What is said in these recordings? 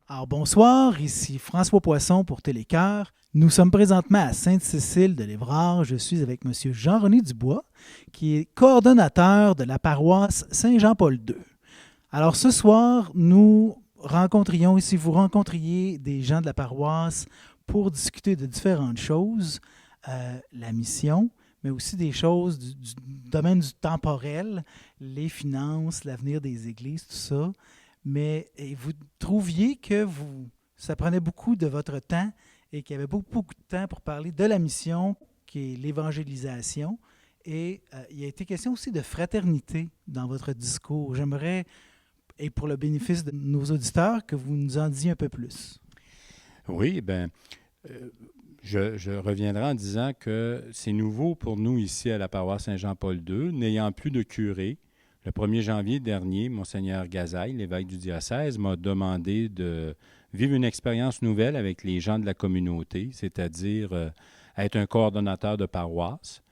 Alors bonsoir, ici François Poisson pour Télécœur. Nous sommes présentement à Sainte-Cécile de l'Évrard. Je suis avec M. Jean-René Dubois, qui est coordonnateur de la paroisse Saint-Jean-Paul II. Alors ce soir, nous rencontrions, ici vous rencontriez des gens de la paroisse pour discuter de différentes choses, la mission, mais aussi des choses du domaine du temporel, les finances, l'avenir des églises, tout ça. Mais et vous trouviez que ça prenait beaucoup de votre temps et qu'il y avait beaucoup de temps pour parler de la mission qui est l'évangélisation. Et il y a été question aussi de fraternité dans votre discours. J'aimerais, et pour le bénéfice de nos auditeurs, que vous nous en disiez un peu plus. Oui, euh, je reviendrai en disant que c'est nouveau pour nous ici à la paroisse Saint-Jean-Paul II, n'ayant plus de curé. Le 1er janvier dernier, Monseigneur Gazaille, l'évêque du diocèse, m'a demandé de vivre une expérience nouvelle avec les gens de la communauté, c'est-à-dire être un coordonnateur de paroisse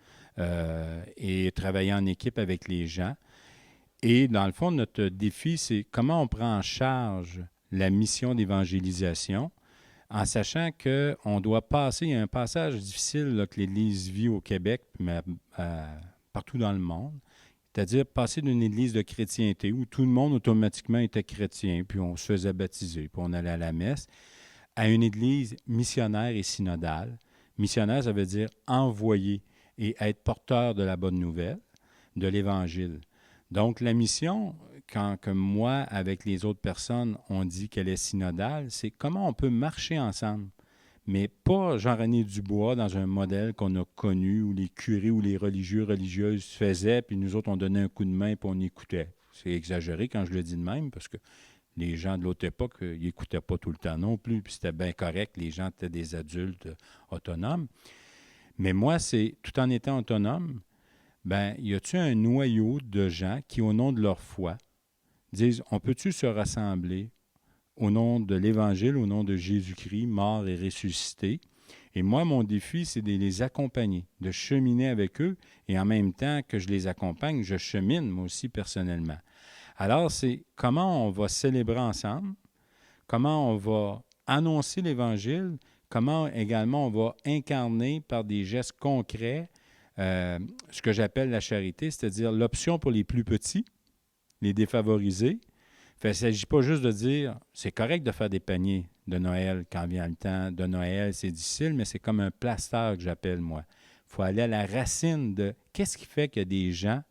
et travailler en équipe avec les gens. Et dans le fond, notre défi, c'est comment on prend en charge la mission d'évangélisation en sachant qu'on doit passer, il y a un passage difficile là, que l'Église vit au Québec, mais partout dans le monde, c'est-à-dire passer d'une Église de chrétienté où tout le monde automatiquement était chrétien, puis on se faisait baptiser, puis on allait à la messe, à une Église missionnaire et synodale. Missionnaire, ça veut dire envoyer et être porteur de la bonne nouvelle, de l'Évangile. Donc, la mission, quand que moi, avec les autres personnes, on dit qu'elle est synodale, c'est comment on peut marcher ensemble. Mais pas Jean-René Dubois dans un modèle qu'on a connu où les curés ou les religieux, religieuses faisaient, puis nous autres, on donnait un coup de main, puis on écoutait. C'est exagéré quand je le dis de même, parce que les gens de l'autre époque, ils n'écoutaient pas tout le temps non plus, puis c'était bien correct, les gens étaient des adultes autonomes. Mais moi, c'est tout en étant autonome, ben, y a-t-il un noyau de gens qui, au nom de leur foi, disent on peut-tu se rassembler au nom de l'Évangile, au nom de Jésus-Christ, mort et ressuscité? Et moi, mon défi, c'est de les accompagner, de cheminer avec eux, et en même temps que je les accompagne, je chemine moi aussi personnellement. Alors, c'est comment on va célébrer ensemble, comment on va annoncer l'Évangile, comment également on va incarner par des gestes concrets ce que j'appelle la charité, c'est-à-dire l'option pour les plus petits, les défavorisés. Il ne s'agit pas juste de dire c'est correct de faire des paniers de Noël quand vient le temps de Noël, c'est difficile, mais c'est comme un plaster que j'appelle moi. Il faut aller à la racine de qu'est-ce qui fait qu'il y a des gens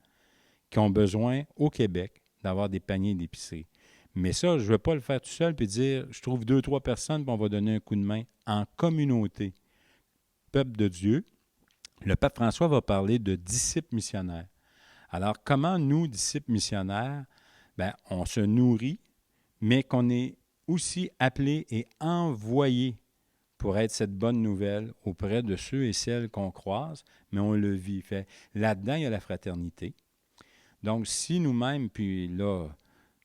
qui ont besoin au Québec d'avoir des paniers d'épicerie. Mais ça, je ne veux pas le faire tout seul puis dire je trouve deux, trois personnes puis on va donner un coup de main en communauté. Peuple de Dieu, le pape François va parler de disciples missionnaires. Alors, comment nous, disciples missionnaires, ben, on se nourrit, mais qu'on est aussi appelé et envoyé pour être cette bonne nouvelle auprès de ceux et celles qu'on croise, mais on le vit. Fait, là-dedans, il y a la fraternité. Donc, si nous-mêmes, puis là,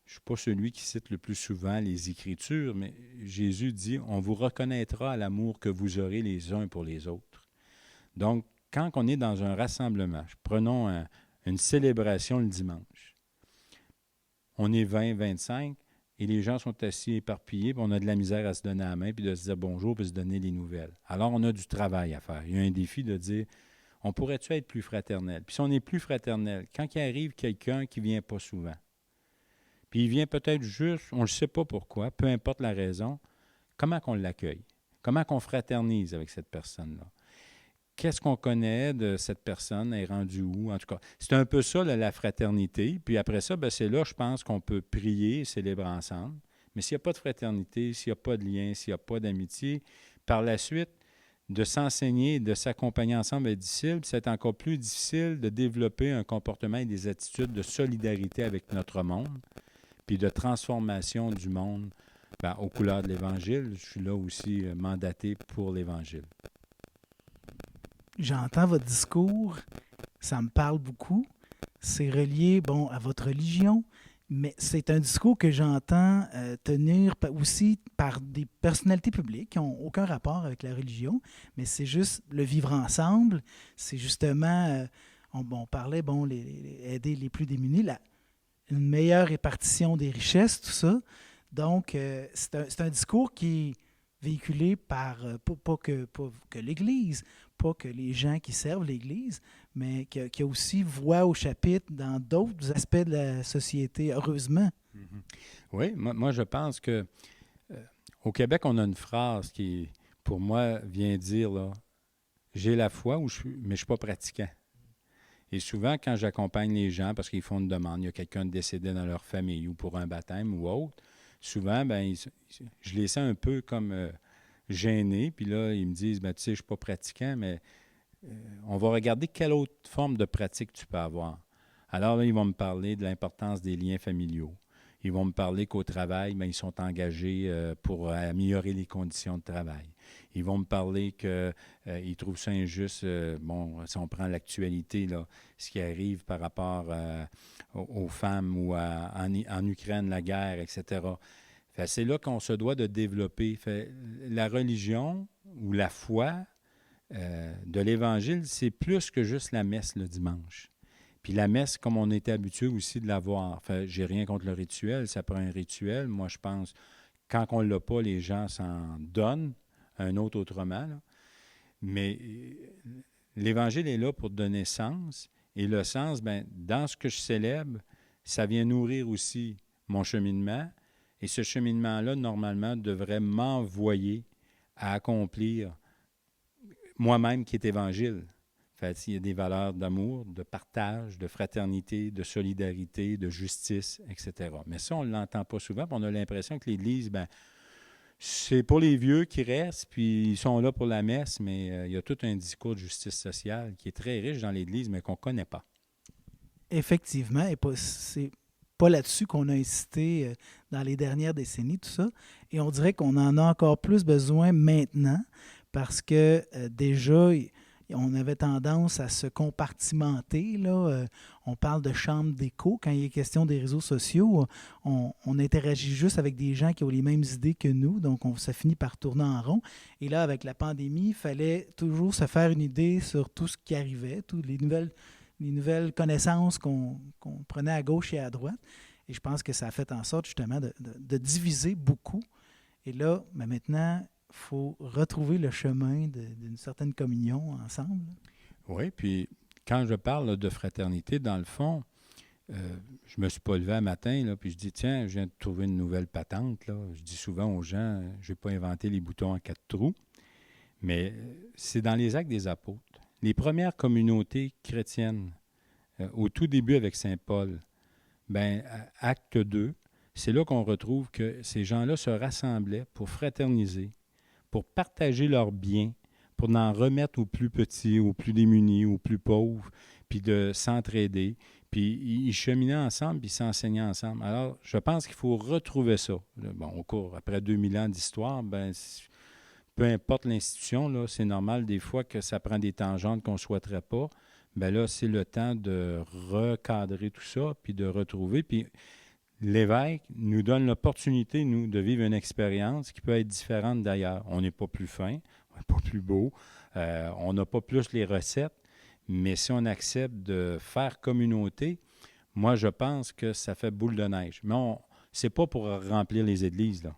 je ne suis pas celui qui cite le plus souvent les Écritures, mais Jésus dit, on vous reconnaîtra à l'amour que vous aurez les uns pour les autres. Donc, quand on est dans un rassemblement, prenons une célébration le dimanche, on est 20, 25, et les gens sont assis éparpillés, puis on a de la misère à se donner la main, puis de se dire bonjour, puis se donner les nouvelles. Alors, on a du travail à faire. Il y a un défi de dire, on pourrait-tu être plus fraternel? Puis si on est plus fraternel, quand il arrive quelqu'un qui ne vient pas souvent, puis il vient peut-être juste, on ne sait pas pourquoi, peu importe la raison, comment qu'on l'accueille? Comment qu'on fraternise avec cette personne-là? Qu'est-ce qu'on connaît de cette personne, elle est rendue où, en tout cas. C'est un peu ça, la fraternité. Puis après ça, ben, c'est là, je pense, qu'on peut prier et célébrer ensemble. Mais s'il n'y a pas de fraternité, s'il n'y a pas de lien, s'il n'y a pas d'amitié, par la suite, de s'enseigner, de s'accompagner ensemble avec disciples, c'est encore plus difficile de développer un comportement et des attitudes de solidarité avec notre monde, puis de transformation du monde ben, aux couleurs de l'Évangile. Je suis là aussi mandaté pour l'Évangile. J'entends votre discours, ça me parle beaucoup. C'est relié, bon, à votre religion, mais c'est un discours que j'entends tenir aussi par des personnalités publiques qui n'ont aucun rapport avec la religion, mais c'est juste le vivre ensemble, c'est justement, on parlait, bon, aider les plus démunis, une meilleure répartition des richesses, tout ça. Donc, c'est un discours qui est véhiculé par, pas que l'Église, pas que les gens qui servent l'Église, mais qui a aussi voix au chapitre dans d'autres aspects de la société, heureusement. Mhm. Oui, moi, je pense que au Québec, on a une phrase qui, pour moi, vient dire là, j'ai la foi, mais je ne suis pas pratiquant. Et souvent, quand j'accompagne les gens, parce qu'ils font une demande, il y a quelqu'un de décédé dans leur famille ou pour un baptême ou autre, souvent, je les sens un peu comme gênés. Puis là, ils me disent, tu sais, je ne suis pas pratiquant, mais on va regarder quelle autre forme de pratique tu peux avoir. Alors là, ils vont me parler de l'importance des liens familiaux. Ils vont me parler qu'au travail, ils sont engagés pour améliorer les conditions de travail. Ils vont me parler qu'ils trouvent ça injuste. Si on prend l'actualité, là, ce qui arrive par rapport aux femmes ou en Ukraine, la guerre, etc. C'est là qu'on se doit de développer. La religion ou la foi de l'Évangile, c'est plus que juste la messe le dimanche. Puis la messe, comme on était habitué aussi de l'avoir, j'ai rien contre le rituel, ça prend un rituel. Moi, je pense, quand on ne l'a pas, les gens s'en donnent, un autre autrement. Là. Mais l'Évangile est là pour donner sens. Et le sens, dans ce que je célèbre, ça vient nourrir aussi mon cheminement. Et ce cheminement-là, normalement, devrait m'envoyer à accomplir moi-même qui est Évangile. Il y a des valeurs d'amour, de partage, de fraternité, de solidarité, de justice, etc. Mais ça, on ne l'entend pas souvent. On a l'impression que l'Église, c'est pour les vieux qui restent, puis ils sont là pour la messe, mais il y a tout un discours de justice sociale qui est très riche dans l'Église, mais qu'on ne connaît pas. Effectivement, et c'est pas là-dessus qu'on a insisté dans les dernières décennies, tout ça. Et on dirait qu'on en a encore plus besoin maintenant parce que déjà, on avait tendance à se compartimenter. Là. On parle de chambre d'écho. Quand il est question des réseaux sociaux, on interagit juste avec des gens qui ont les mêmes idées que nous, donc ça finit par tourner en rond. Et là, avec la pandémie, il fallait toujours se faire une idée sur tout ce qui arrivait, toutes les nouvelles connaissances qu'on prenait à gauche et à droite. Et je pense que ça a fait en sorte justement de diviser beaucoup. Et là, maintenant, il faut retrouver le chemin d'une certaine communion ensemble. Oui, puis quand je parle de fraternité, dans le fond, je me suis pas levé un matin, là, puis je dis, tiens, je viens de trouver une nouvelle patente. Là. Je dis souvent aux gens, je n'ai pas inventé les boutons en 4 trous, mais c'est dans les Actes des Apôtres. Les premières communautés chrétiennes, au tout début avec Saint Paul, acte 2, c'est là qu'on retrouve que ces gens-là se rassemblaient pour fraterniser, pour partager leurs biens, pour en remettre aux plus petits, aux plus démunis, aux plus pauvres, puis de s'entraider. Puis ils cheminaient ensemble, puis ils s'enseignaient ensemble. Alors, je pense qu'il faut retrouver ça. Au cours, après 2000 ans d'histoire, peu importe l'institution, là, c'est normal des fois que ça prend des tangentes qu'on ne souhaiterait pas. Là, c'est le temps de recadrer tout ça, puis de retrouver. Puis l'évêque nous donne l'opportunité, nous, de vivre une expérience qui peut être différente d'ailleurs. On n'est pas plus fin, on n'est pas plus beau, on n'a pas plus les recettes, mais si on accepte de faire communauté, moi, je pense que ça fait boule de neige. Mais c'est pas pour remplir les églises, là.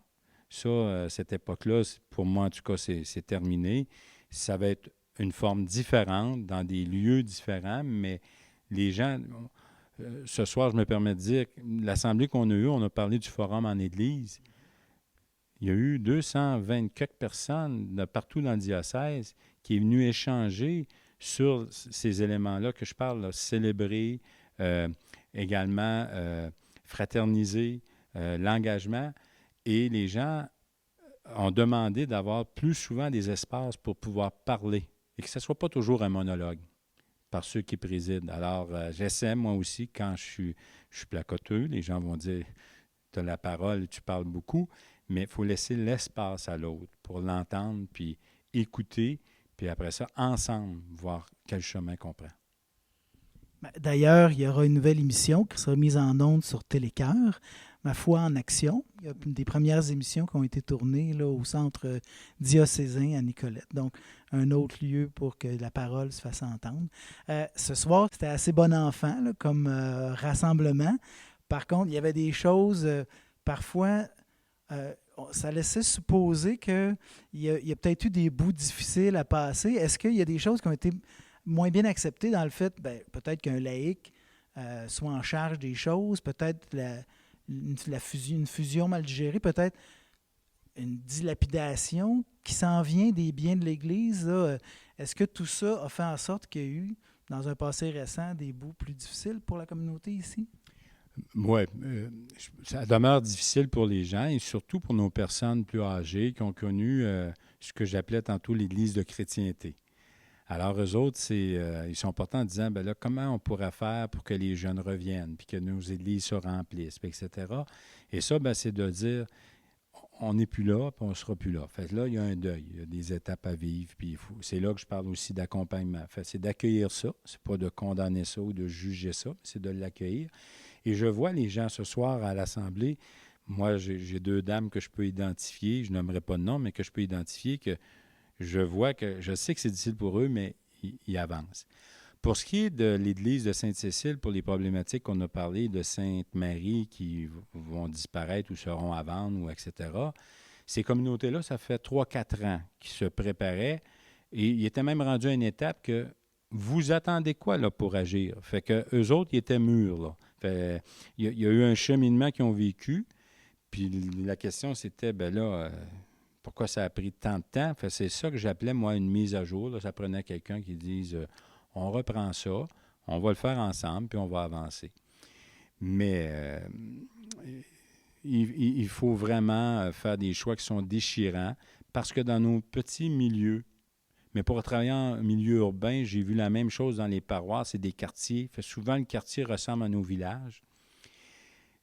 Ça, cette époque-là, pour moi, en tout cas, c'est terminé. Ça va être une forme différente, dans des lieux différents, mais les gens... ce soir, je me permets de dire, l'assemblée qu'on a eue, on a parlé du forum en Église. Il y a eu 224 personnes de partout dans le diocèse qui est venu échanger sur ces éléments-là que je parle, là, célébrer, également fraterniser, l'engagement. Et les gens ont demandé d'avoir plus souvent des espaces pour pouvoir parler et que ce ne soit pas toujours un monologue par ceux qui président. Alors, j'essaie, moi aussi, quand je suis placoteux, les gens vont dire, tu as la parole, tu parles beaucoup, mais il faut laisser l'espace à l'autre pour l'entendre, puis écouter, puis après ça, ensemble, voir quel chemin qu'on prend. D'ailleurs, il y aura une nouvelle émission qui sera mise en onde sur Télécœur, Ma foi en action. Il y a des premières émissions qui ont été tournées là, au centre diocésain à Nicolette. Donc, un autre lieu pour que la parole se fasse entendre. Ce soir, c'était assez bon enfant là, comme rassemblement. Par contre, il y avait des choses parfois ça laissait supposer qu'il y a peut-être eu des bouts difficiles à passer. Est-ce qu'il y a des choses qui ont été moins bien acceptées dans le fait, peut-être qu'un laïc soit en charge des choses, peut-être une fusion mal gérée, peut-être une dilapidation qui s'en vient des biens de l'Église. Là. Est-ce que tout ça a fait en sorte qu'il y a eu, dans un passé récent, des bouts plus difficiles pour la communauté ici? Oui, ça demeure difficile pour les gens et surtout pour nos personnes plus âgées qui ont connu ce que j'appelais tantôt l'Église de chrétienté. Alors, eux autres, ils sont portés en disant, ben là, comment on pourrait faire pour que les jeunes reviennent, puis que nos églises se remplissent, puis etc. Et ça, ben, c'est de dire, on n'est plus là, puis on ne sera plus là. Fait que là, il y a un deuil, il y a des étapes à vivre, puis c'est là que je parle aussi d'accompagnement. Fait que c'est d'accueillir ça, c'est pas de condamner ça ou de juger ça, c'est de l'accueillir. Et je vois les gens ce soir à l'Assemblée, moi, j'ai deux dames que je peux identifier, je nommerai pas de nom, mais que je peux identifier que je sais que c'est difficile pour eux, mais ils avancent. Pour ce qui est de l'Église de Sainte-Cécile, pour les problématiques qu'on a parlé de Sainte-Marie qui vont disparaître ou seront à vendre, ou etc., ces communautés-là, ça fait 3-4 ans qu'ils se préparaient et ils étaient même rendus à une étape que vous attendez quoi là, pour agir? Fait que eux autres, ils étaient mûrs. Là. Fait, il y a eu un cheminement qu'ils ont vécu, puis la question c'était, ben là, pourquoi ça a pris tant de temps? Fait, c'est ça que j'appelais, moi, une mise à jour. Là. Ça prenait quelqu'un qui dise on reprend ça, on va le faire ensemble, puis on va avancer. Mais il faut vraiment faire des choix qui sont déchirants parce que dans nos petits milieux, mais pour travailler en milieu urbain, j'ai vu la même chose dans les paroisses et des quartiers. Fait, souvent, le quartier ressemble à nos villages.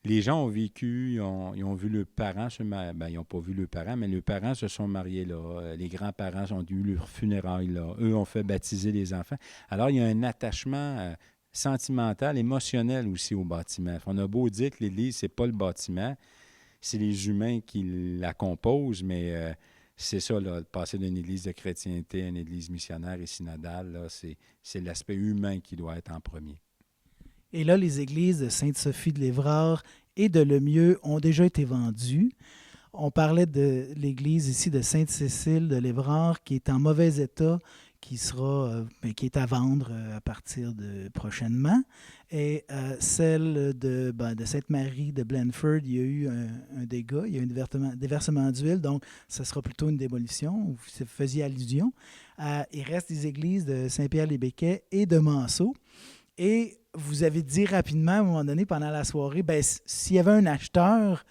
Les gens ont vécu, ils ont vu leurs parents se marier. Ben, ils n'ont pas vu leurs parents, mais leurs parents se sont mariés là. Les grands-parents ont eu leurs funérailles là. Eux ont fait baptiser les enfants. Alors, il y a un attachement sentimental, émotionnel aussi au bâtiment. On a beau dire que l'Église, c'est pas le bâtiment, c'est les humains qui la composent, mais c'est ça, là, passer d'une Église de chrétienté à une Église missionnaire et synodale, là, c'est l'aspect humain qui doit être en premier. Et là, les églises de Sainte-Sophie de l'Évrard et de Lemieux ont déjà été vendues. On parlait de l'église ici de Sainte-Cécile de l'Évrard qui est en mauvais état, qui est à vendre à partir de prochainement. Et celle de Sainte-Marie de Blandford, il y a eu un dégât, il y a eu un déversement d'huile, donc ce sera plutôt une démolition, vous faisiez allusion. Il reste des églises de Saint-Pierre-les-Béquets et de Manceau. Et vous avez dit rapidement, à un moment donné, pendant la soirée, s'il y avait un acheteur,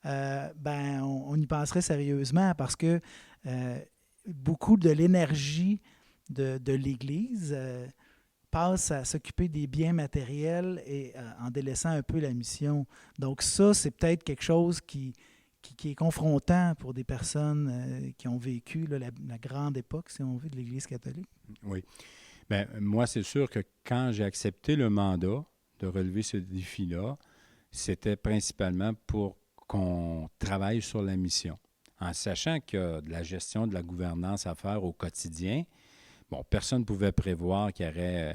on y penserait sérieusement parce que beaucoup de l'énergie de l'Église passe à s'occuper des biens matériels et en délaissant un peu la mission. Donc ça, c'est peut-être quelque chose qui est confrontant pour des personnes qui ont vécu là, la grande époque, si on veut, de l'Église catholique. Oui. Bien, moi, c'est sûr que quand j'ai accepté le mandat de relever ce défi-là, c'était principalement pour qu'on travaille sur la mission. En sachant qu'il y a de la gestion, de la gouvernance à faire au quotidien, bon, personne ne pouvait prévoir qu'il y aurait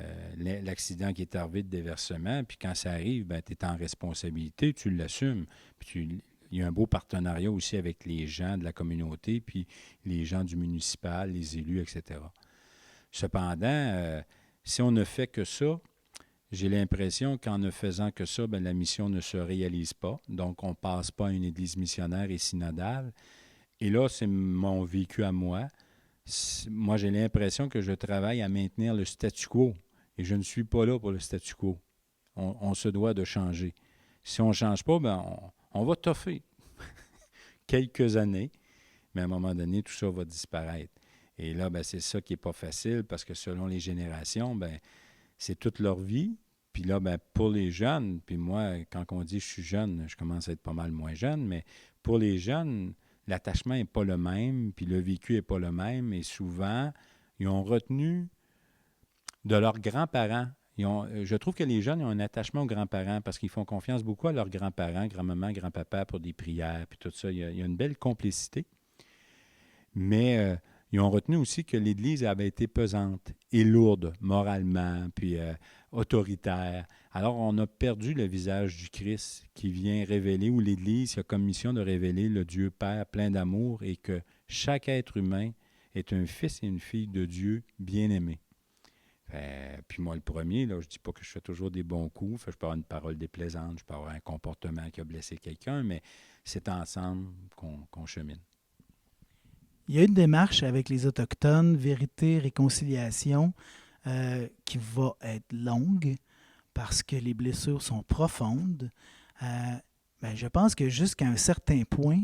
l'accident qui est arrivé de déversement, puis quand ça arrive, tu es en responsabilité, tu l'assumes, puis il y a un beau partenariat aussi avec les gens de la communauté, puis les gens du municipal, les élus, etc. Cependant, si on ne fait que ça, j'ai l'impression qu'en ne faisant que ça, la mission ne se réalise pas. Donc, on ne passe pas à une église missionnaire et synodale. Et là, c'est mon vécu à moi. Moi, j'ai l'impression que je travaille à maintenir le statu quo. Et je ne suis pas là pour le statu quo. On se doit de changer. Si on ne change pas, on va toffer quelques années. Mais à un moment donné, tout ça va disparaître. Et là, c'est ça qui n'est pas facile parce que selon les générations, c'est toute leur vie. Puis là, pour les jeunes, puis moi, quand on dit je suis jeune, je commence à être pas mal moins jeune, mais pour les jeunes, l'attachement n'est pas le même, puis le vécu n'est pas le même. Et souvent, ils ont retenu de leurs grands-parents. Je trouve que les jeunes ont un attachement aux grands-parents parce qu'ils font confiance beaucoup à leurs grands-parents, grand-maman, grand-papa pour des prières, puis tout ça. Il y a une belle complicité. Mais ils ont retenu aussi que l'Église avait été pesante et lourde moralement, puis autoritaire. Alors, on a perdu le visage du Christ qui vient révéler, ou l'Église a comme mission de révéler le Dieu Père plein d'amour et que chaque être humain est un fils et une fille de Dieu bien-aimé. Puis moi, le premier, là, je ne dis pas que je fais toujours des bons coups. Je peux avoir une parole déplaisante, je peux avoir un comportement qui a blessé quelqu'un, mais c'est ensemble qu'on chemine. Il y a une démarche avec les Autochtones, vérité, réconciliation, qui va être longue parce que les blessures sont profondes. Je pense que jusqu'à un certain point,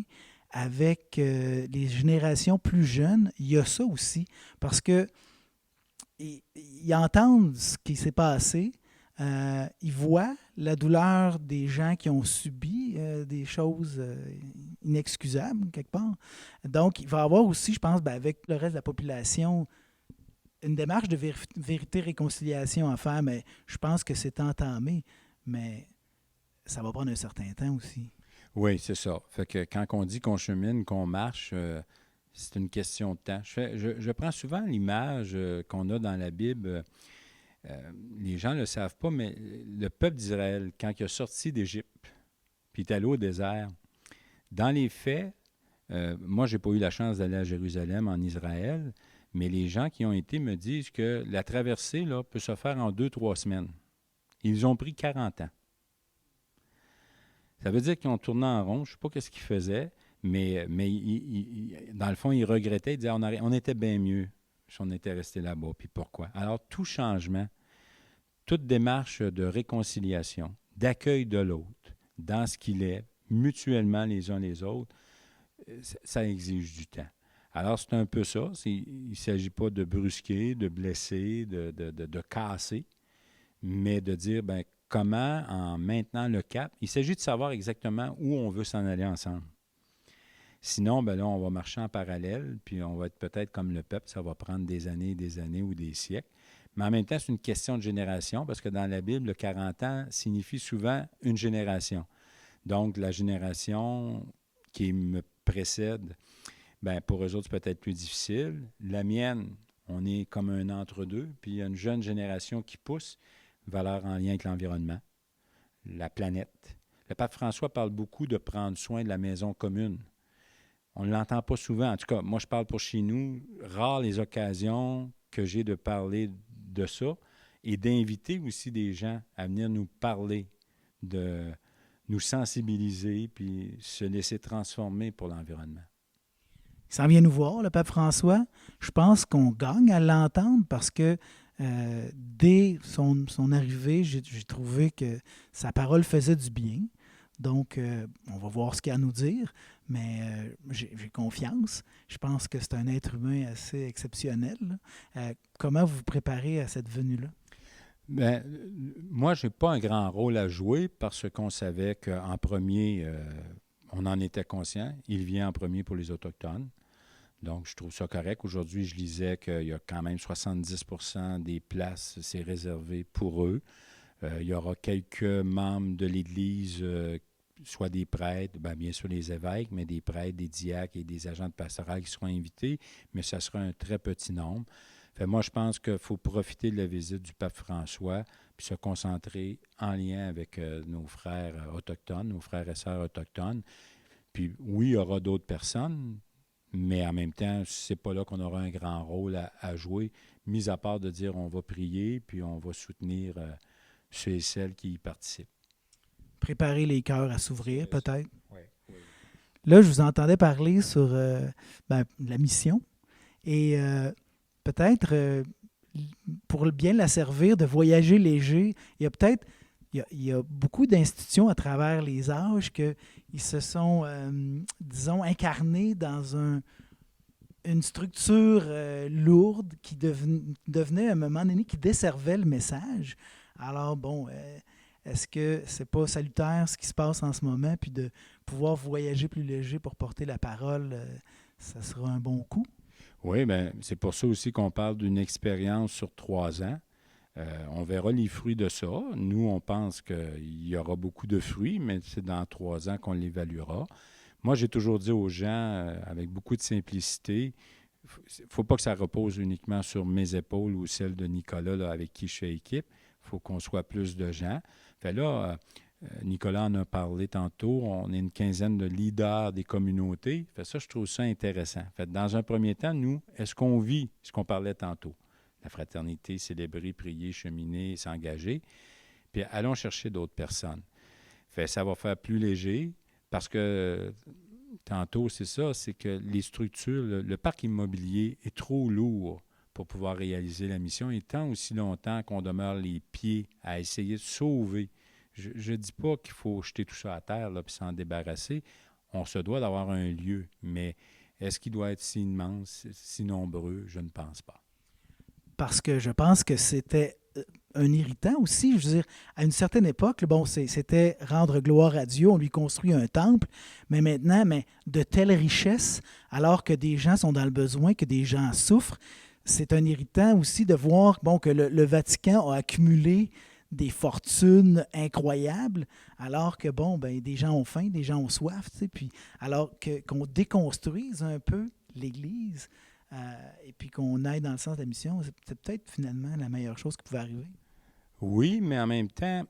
avec les générations plus jeunes, il y a ça aussi. Parce que ils entendent ce qui s'est passé, ils voient la douleur des gens qui ont subi des choses inexcusables, quelque part. Donc, il va y avoir aussi, je pense, avec le reste de la population, une démarche de vérité-réconciliation à faire, mais je pense que c'est entamé, mais ça va prendre un certain temps aussi. Oui, c'est ça. Fait que quand on dit qu'on chemine, qu'on marche, c'est une question de temps. Je prends souvent l'image qu'on a dans la Bible. Les gens ne le savent pas, mais le peuple d'Israël, quand il est sorti d'Égypte, puis il est allé au désert, dans les faits, moi, je n'ai pas eu la chance d'aller à Jérusalem, en Israël, mais les gens qui ont été me disent que la traversée là, peut se faire en 2-3 semaines. Ils ont pris 40 ans. Ça veut dire qu'ils ont tourné en rond. Je ne sais pas ce qu'ils faisaient, mais dans le fond, ils regrettaient. Ils disaient on était bien mieux si on était resté là-bas. Puis pourquoi? Alors, tout changement, toute démarche de réconciliation, d'accueil de l'autre, dans ce qu'il est, mutuellement les uns les autres, ça exige du temps. Alors, c'est un peu ça. Il ne s'agit pas de brusquer, de blesser, de casser, mais de dire, comment, en maintenant le cap, il s'agit de savoir exactement où on veut s'en aller ensemble. Sinon, là, on va marcher en parallèle, puis on va être peut-être comme le peuple, ça va prendre des années ou des siècles. Mais en même temps, c'est une question de génération, parce que dans la Bible, 40 ans signifie souvent une génération. Donc, la génération qui me précède, pour eux autres, c'est peut-être plus difficile. La mienne, on est comme un entre-deux, puis il y a une jeune génération qui pousse, valeurs en lien avec l'environnement, la planète. Le pape François parle beaucoup de prendre soin de la maison commune. On ne l'entend pas souvent. En tout cas, moi, je parle pour chez nous. Rares les occasions que j'ai de parler de ça et d'inviter aussi des gens à venir nous parler, de nous sensibiliser puis se laisser transformer pour l'environnement. Il s'en vient nous voir, le pape François. Je pense qu'on gagne à l'entendre parce que dès son arrivée, j'ai trouvé que sa parole faisait du bien. Donc, on va voir ce qu'il a à nous dire, mais j'ai confiance. Je pense que c'est un être humain assez exceptionnel. Comment vous vous préparez à cette venue-là? Moi, je n'ai pas un grand rôle à jouer parce qu'on savait qu'en premier, on en était conscient. Il vient en premier pour les Autochtones. Donc, je trouve ça correct. Aujourd'hui, je lisais qu'il y a quand même 70% des places, c'est réservé pour eux. Il y aura quelques membres de l'Église, soit des prêtres, bien sûr les évêques, mais des prêtres, des diacres et des agents de pastoral qui seront invités, mais ça sera un très petit nombre. Moi, je pense qu'il faut profiter de la visite du pape François puis se concentrer en lien avec nos frères autochtones, nos frères et sœurs autochtones. Puis oui, il y aura d'autres personnes, mais en même temps, c'est pas là qu'on aura un grand rôle à jouer, mis à part de dire on va prier puis on va soutenir ceux et celles qui y participent. Préparer les cœurs à s'ouvrir, peut-être. Oui. Là, je vous entendais parler sur la mission et peut-être pour bien la servir, de voyager léger. Il y a beaucoup d'institutions à travers les âges qui se sont, disons, incarnées dans une structure lourde qui devenait à un moment donné qui desservait le message. Alors, est-ce que c'est pas salutaire ce qui se passe en ce moment, puis de pouvoir voyager plus léger pour porter la parole, ça sera un bon coup? Oui, c'est pour ça aussi qu'on parle d'une expérience sur 3 ans. On verra les fruits de ça. Nous, on pense qu'il y aura beaucoup de fruits, mais c'est dans 3 ans qu'on l'évaluera. Moi, j'ai toujours dit aux gens, avec beaucoup de simplicité, il ne faut pas que ça repose uniquement sur mes épaules ou celles de Nicolas, là, avec qui je fais équipe. faut qu'on soit plus de gens. Fait là, Nicolas en a parlé tantôt, on est une quinzaine de leaders des communautés. Fait ça, je trouve ça intéressant. Fait dans un premier temps, nous, est-ce qu'on vit ce qu'on parlait tantôt? La fraternité, célébrer, prier, cheminer, s'engager. Puis allons chercher d'autres personnes. Fait ça va faire plus léger parce que tantôt, c'est ça, c'est que les structures, le parc immobilier est trop lourd pour pouvoir réaliser la mission, et tant aussi longtemps qu'on demeure les pieds à essayer de sauver. Je ne dis pas qu'il faut jeter tout ça à terre et s'en débarrasser. On se doit d'avoir un lieu, mais est-ce qu'il doit être si immense, si nombreux? Je ne pense pas. Parce que je pense que c'était un irritant aussi. Je veux dire, à une certaine époque, bon, c'était rendre gloire à Dieu, on lui construit un temple, mais maintenant, de telles richesses, alors que des gens sont dans le besoin, que des gens souffrent, c'est un irritant aussi de voir bon, que le Vatican a accumulé des fortunes incroyables, alors que bon, ben, des gens ont faim, des gens ont soif, tu sais, puis alors qu'on déconstruise un peu l'Église, et puis qu'on aille dans le sens de la mission, c'est peut-être finalement la meilleure chose qui pouvait arriver. Oui, mais en même temps,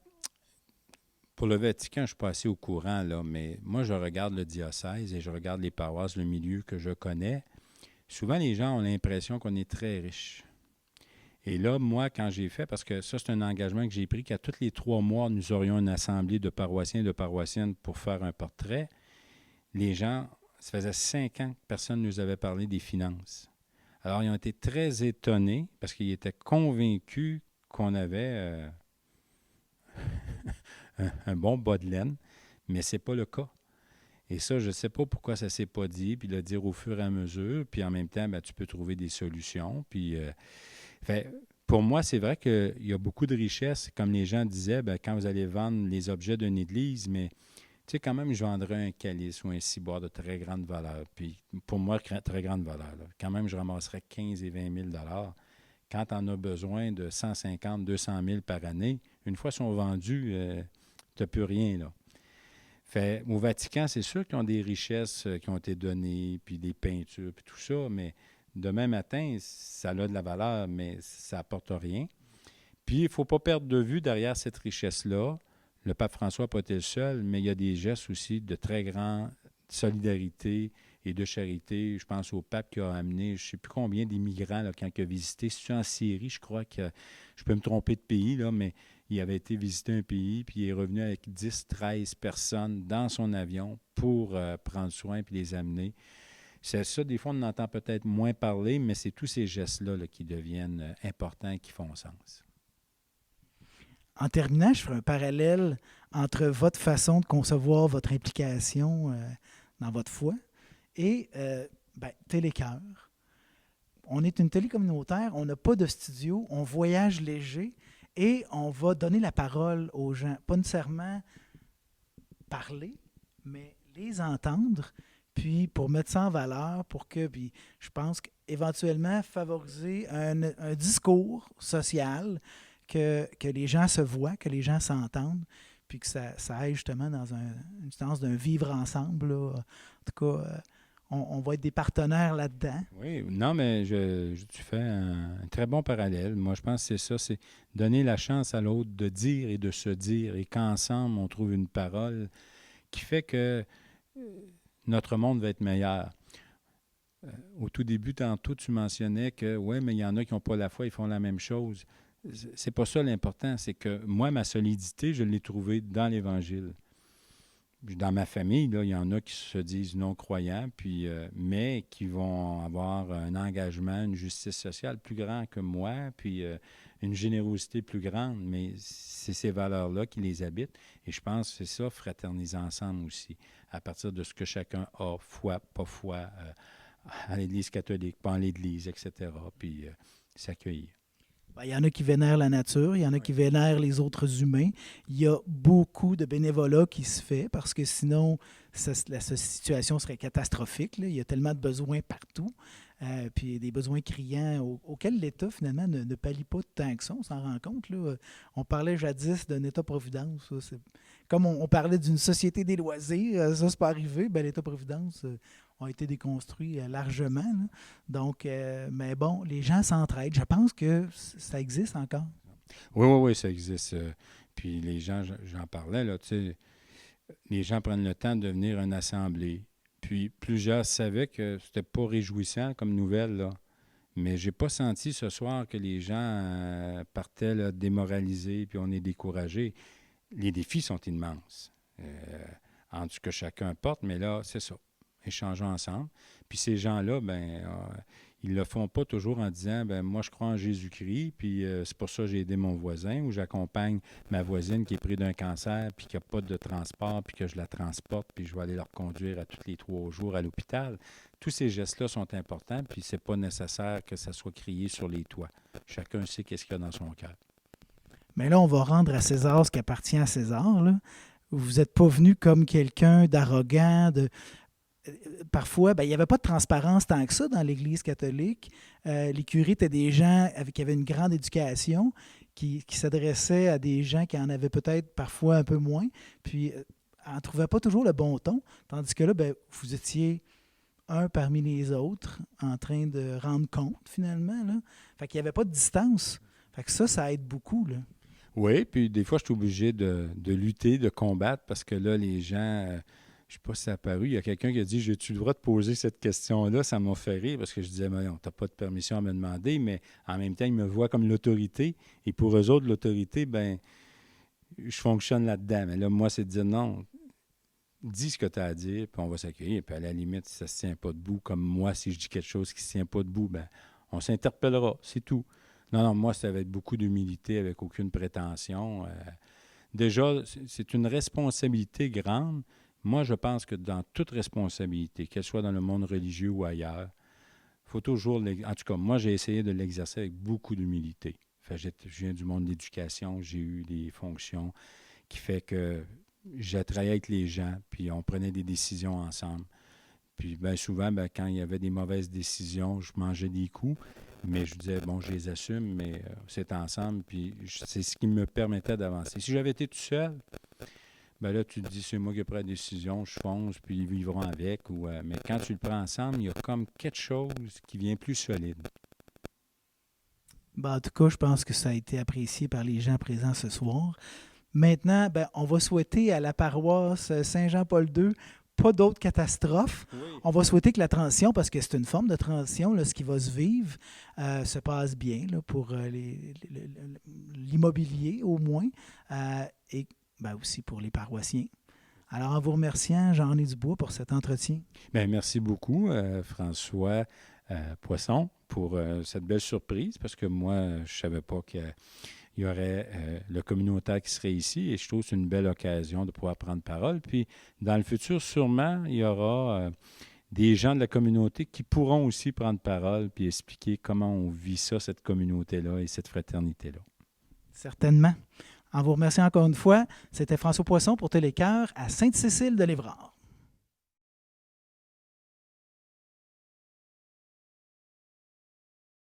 pour le Vatican, je ne suis pas assez au courant, là, mais moi, je regarde le diocèse et je regarde les paroisses, le milieu que je connais. Souvent, les gens ont l'impression qu'on est très riche. Et là, moi, quand j'ai fait, parce que ça, c'est un engagement que j'ai pris, qu'à tous les 3 mois, nous aurions une assemblée de paroissiens et de paroissiennes pour faire un portrait, les gens, ça faisait 5 ans que personne ne nous avait parlé des finances. Alors, ils ont été très étonnés parce qu'ils étaient convaincus qu'on avait un bon bas de laine, mais ce n'est pas le cas. Et ça, je ne sais pas pourquoi ça ne s'est pas dit, puis le dire au fur et à mesure, puis en même temps, ben, tu peux trouver des solutions. Puis, pour moi, c'est vrai qu'il y a beaucoup de richesses. Comme les gens disaient, ben, quand vous allez vendre les objets d'une église, mais tu sais, quand même, je vendrais un calice ou un ciboire de très grande valeur. Puis pour moi, très grande valeur. Là. Quand même, je ramasserais 15 et 20 000 quand on a besoin de 150, 200 000 par année, une fois qu'ils sont vendus, tu n'as plus rien, là. Fait, au Vatican, c'est sûr qu'ils ont des richesses qui ont été données, puis des peintures, puis tout ça, mais demain matin, ça a de la valeur, mais ça n'apporte rien. Puis, il ne faut pas perdre de vue derrière cette richesse-là. Le pape François n'a pas été le seul, mais il y a des gestes aussi de très grande solidarité et de charité. Je pense au pape qui a amené, je ne sais plus combien d'immigrants là, quand il a visité. C'est en Syrie, je crois que, je peux me tromper de pays, là, mais il avait été visiter un pays, puis il est revenu avec 10, 13 personnes dans son avion pour prendre soin et les amener. C'est ça, des fois, on en entend peut-être moins parler, mais c'est tous ces gestes-là là, qui deviennent importants et qui font sens. En terminant, je ferai un parallèle entre votre façon de concevoir votre implication dans votre foi et Télécœur. On est une télé communautaire, on n'a pas de studio, on voyage léger et on va donner la parole aux gens. Pas nécessairement parler, mais les entendre, puis pour mettre ça en valeur, pour que, puis je pense qu'éventuellement favoriser un discours social, que les gens se voient, que les gens s'entendent, puis que ça aille justement dans une sens d'un vivre ensemble. Là. En tout cas, on va être des partenaires là-dedans. Oui, non, mais tu fais un très bon parallèle. Moi, je pense que c'est ça, c'est donner la chance à l'autre de dire et de se dire, et qu'ensemble, on trouve une parole qui fait que notre monde va être meilleur. Au tout début, tantôt, tu mentionnais que, oui, mais il y en a qui n'ont pas la foi, ils font la même chose. C'est pas ça l'important, c'est que moi, ma solidité, je l'ai trouvée dans l'Évangile. Dans ma famille, là, il y en a qui se disent non-croyants, puis, mais qui vont avoir un engagement, une justice sociale plus grand que moi, puis une générosité plus grande, mais c'est ces valeurs-là qui les habitent. Et je pense que c'est ça, fraterniser ensemble aussi, à partir de ce que chacun a, foi, pas foi, à l'Église catholique, pas à l'Église, etc., puis s'accueillir. Il y en a qui vénèrent la nature, il y en a qui vénèrent les autres humains. Il y a beaucoup de bénévolat qui se fait parce que sinon, la situation serait catastrophique. Là. Il y a tellement de besoins partout, puis des besoins criants auxquels l'État, finalement, ne pallie pas tant que ça. On s'en rend compte. Là. On parlait jadis d'un État-providence. Comme on parlait d'une société des loisirs, ça, c'est pas arrivé. L'État-providence ont été déconstruits largement. Là. Donc, mais bon, les gens s'entraident. Je pense que ça existe encore. Oui, oui, oui, ça existe. Puis les gens, j'en parlais, là, tu sais, les gens prennent le temps de venir à une assemblée. Puis plusieurs savaient que c'était pas réjouissant comme nouvelle, là. Mais j'ai pas senti ce soir que les gens partaient là, démoralisés, puis on est découragés. Les défis sont immenses. En ce que chacun porte, mais là, c'est ça. Échangeons ensemble. Puis ces gens-là, ben, ils le font pas toujours en disant, ben moi, je crois en Jésus-Christ, puis c'est pour ça que j'ai aidé mon voisin, ou j'accompagne ma voisine qui est prise d'un cancer, puis qui n'a pas de transport, puis que je la transporte, puis je vais aller leur conduire à tous les 3 jours à l'hôpital. Tous ces gestes-là sont importants, puis c'est pas nécessaire que ça soit crié sur les toits. Chacun sait qu'est-ce qu'il y a dans son cœur. Mais là, on va rendre à César ce qui appartient à César, là. Vous n'êtes pas venu comme quelqu'un d'arrogant, parfois, ben, il n'y avait pas de transparence tant que ça dans l'Église catholique. Les curés étaient des gens qui avaient une grande éducation, qui s'adressaient à des gens qui en avaient peut-être parfois un peu moins, puis on ne trouvait pas toujours le bon ton. Tandis que là, ben, vous étiez un parmi les autres en train de rendre compte, finalement. Là. Fait qu'il n'y avait pas de distance. Fait que ça aide beaucoup. Là. Oui, puis des fois, je suis obligé de lutter, de combattre, parce que là, les gens, je ne sais pas si ça a apparu, il y a quelqu'un qui a dit, j'ai-tu le droit de poser cette question-là? Ça m'a fait rire, parce que je disais, mais on t'a pas de permission à me demander, mais en même temps, ils me voient comme l'autorité, et pour eux autres, l'autorité, ben je fonctionne là-dedans. Mais là, moi, c'est de dire non, dis ce que tu as à dire, puis on va s'accueillir. Puis à la limite, si ça ne se tient pas debout, comme moi, si je dis quelque chose qui ne se tient pas debout, ben on s'interpellera, c'est tout. Non, non, moi, c'est avec beaucoup d'humilité, avec aucune prétention. Déjà, c'est une responsabilité grande. Moi, je pense que dans toute responsabilité, qu'elle soit dans le monde religieux ou ailleurs, il faut toujours, en tout cas, moi, j'ai essayé de l'exercer avec beaucoup d'humilité. Fait, je viens du monde de l'éducation, j'ai eu des fonctions qui fait que j'ai travaillé avec les gens, puis on prenait des décisions ensemble. Puis bien souvent, ben, quand il y avait des mauvaises décisions, je mangeais des coups, mais je disais, bon, je les assume, mais c'est ensemble, puis c'est ce qui me permettait d'avancer. Si j'avais été tout seul, ben là, tu te dis, c'est moi qui ai pris la décision, je fonce, puis ils vivront avec. Mais quand tu le prends ensemble, il y a comme quelque chose qui vient plus solide. Ben, en tout cas, je pense que ça a été apprécié par les gens présents ce soir. Maintenant, ben, on va souhaiter à la paroisse Saint-Jean-Paul II pas d'autres catastrophes. Oui. On va souhaiter que la transition, parce que c'est une forme de transition, là, ce qui va se vivre, se passe bien là, pour l'immobilier au moins, et ben, aussi pour les paroissiens. Alors, en vous remerciant, Jean-René Dubois, pour cet entretien. Bien, merci beaucoup, François Poisson, pour cette belle surprise, parce que moi, je ne savais pas qu'il y aurait le communautaire qui serait ici, et je trouve que c'est une belle occasion de pouvoir prendre parole. Puis, dans le futur, sûrement, il y aura des gens de la communauté qui pourront aussi prendre parole puis expliquer comment on vit ça, cette communauté-là et cette fraternité-là. Certainement. En vous remerciant encore une fois, c'était François Poisson pour Télécœur à Sainte-Cécile-de-Lévrard.